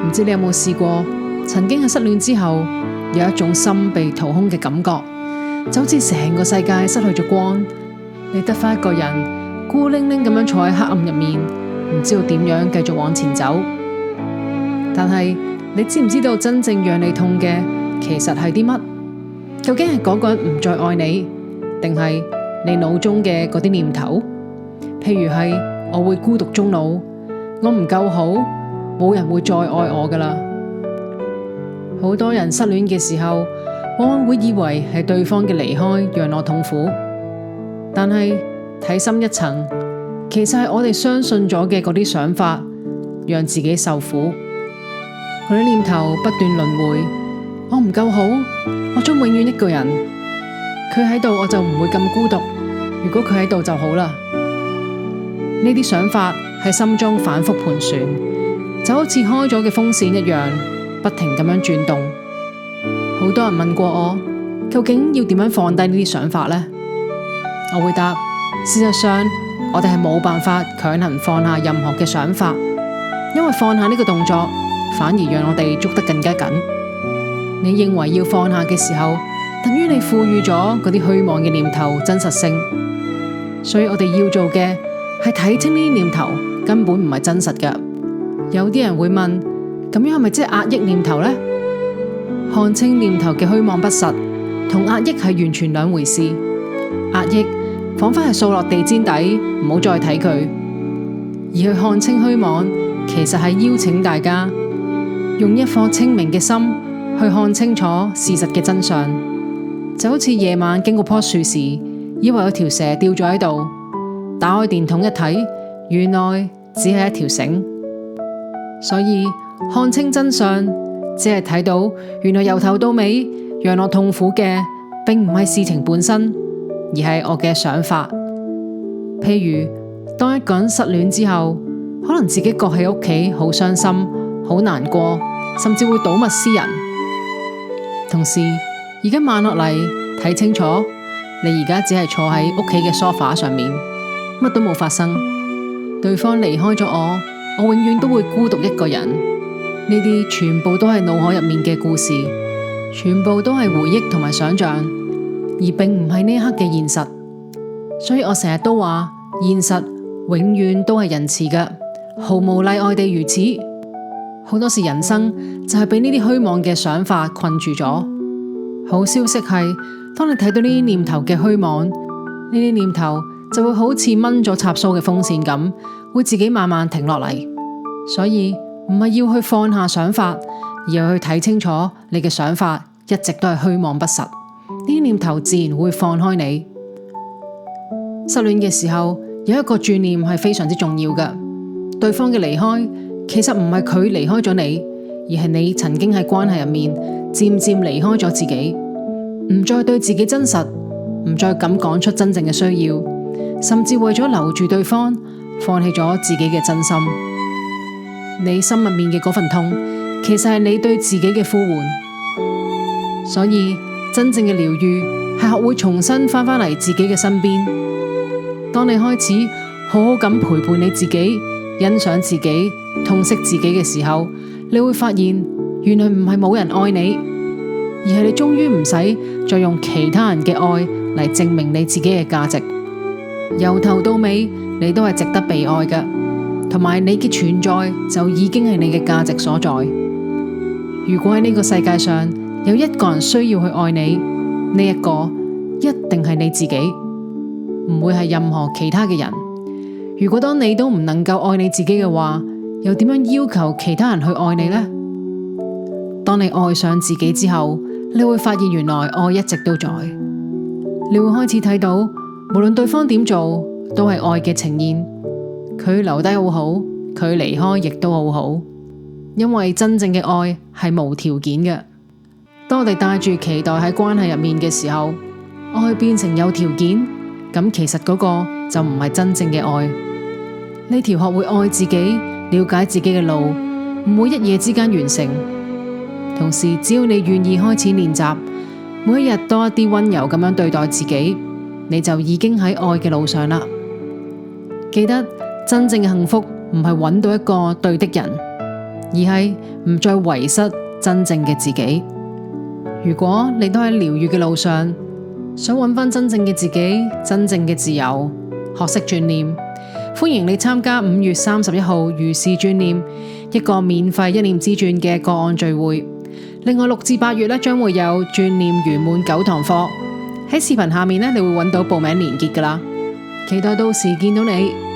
唔知你有冇試過，曾經喺失戀之後有一種心被掏空嘅感覺，就好似成個世界失去咗光，你得返一個人孤零零咁樣坐喺黑暗入面，唔知道點樣繼續往前走。但係你知唔知道真正讓你痛嘅其實係啲乜？究竟係嗰個人唔再愛你，定係你腦中嘅嗰啲念頭？譬如係我會孤獨終老，我唔夠好，冇人會再愛我㗎喇。好多人失戀嘅時候，往往會以為係對方嘅離開讓我痛苦，但係睇深一層，其實係我哋相信咗嘅嗰啲想法，讓自己受苦。嗰啲念頭不斷輪迴，我唔夠好，我將永遠一個人，佢喺度我就唔會咁孤獨，如果佢喺度就好啦。呢啲想法喺心中反覆盤旋，就好似開咗嘅風扇一樣，不停咁樣轉動。好多人問過我，究竟要點樣放低呢啲想法呢？我會答，事實上我哋係冇辦法強行放下任何嘅想法，因為放下呢個動作反而讓我哋捉得更加緊。你認為要放下嘅時候，等於你賦予咗嗰啲虛妄嘅念頭真實性。所以我哋要做嘅係睇清呢啲念頭根本唔係真實嘅。有啲人會問，咁樣係咪即係壓抑念頭呢？看清念頭嘅虛妄不實同壓抑係完全兩回事。壓抑仿佛係掃落地氈底，唔好再睇佢；而去看清虛妄，其實係邀請大家用一顆清明嘅心去看清楚事實嘅真相。就好似夜晚經過棵樹時，以為有條蛇吊咗喺度，打開電筒一睇，原來只係一條繩。所以看清真相，只係睇到原來由頭到尾讓我痛苦嘅，並唔係事情本身，而係我嘅想法。譬如當一個人失戀之後，可能自己焗喺屋企好傷心、好難過，甚至會睹物思人。同時而家慢落嚟睇清楚，你而家只係坐喺屋企嘅梳化上面，乜都冇發生。對方離開咗我永遠都會孤獨一個人。呢啲全部都係腦海入面嘅故事，全部都係回憶同埋想象，而並唔係呢一刻嘅現實。所以我成日都話，現實永遠都係仁慈嘅，毫無例外地如此。好多時人生就係俾呢啲虛妄嘅想法困住咗。好消息係，當你睇到呢啲念頭嘅虛妄，呢啲念頭就會好似掹咗插蘇嘅風扇咁，會自己慢慢停落嚟。所以唔係要去放下想法，而係去睇清楚你嘅想法一直都係虛妄不實。呢啲念頭自然會放開你。失戀嘅時候有一個轉念係非常之重要嘅，對方嘅離開其實唔係佢離開咗你，而係你曾經喺關係入面漸漸離開咗自己，唔再對自己真實，唔再敢講出真正嘅需要，甚至為咗留住對方，放棄咗自己嘅真心。你心入面嘅嗰份痛，其實係你對自己嘅呼喚。所以真正嘅療愈係學會重新翻返嚟自己嘅身邊。當你開始好好咁陪伴你自己，欣賞自己，痛惜自己嘅時候，你會發現原來唔係冇人愛你，而係你終於唔使再用其他人嘅愛嚟證明你自己嘅價值。由頭到尾你都係值得被愛嘅，同埋你嘅存在就已經係你嘅價值所在。如果喺呢個世界上有一個人需要去愛你，呢一個一定係你自己，唔會係任何其他嘅人。如果當你都唔能夠愛你自己嘅話，又點樣要求其他人去愛你呢？當你愛上自己之後，你會發現原來愛一直都在。你會開始睇到，無論對方點做，都係愛嘅呈現。佢留低好好，佢離開亦都好好，因為真正嘅愛係無條件嘅。當我哋帶住期待喺關係入面嘅時候，愛變成有條件，咁其實嗰個就唔係真正嘅愛。呢條學會愛自己、了解自己嘅路，唔會一夜之間完成。同時，只要你願意開始練習，每一日多一啲溫柔咁樣對待自己，你就已經喺愛嘅路上啦。記得真正嘅幸福唔係揾到一個對的人，而係唔再遺失真正嘅自己。如果你都喺療癒嘅路上，想揾翻真正嘅自己、真正嘅自由，學識轉念，歡迎你參加5月31號如是轉念，一個免費一念之轉嘅個案聚會。另外6至8月將會有轉念圓滿9堂課，喺視頻下面你會揾到報名連結㗎喇，期待到時見到你。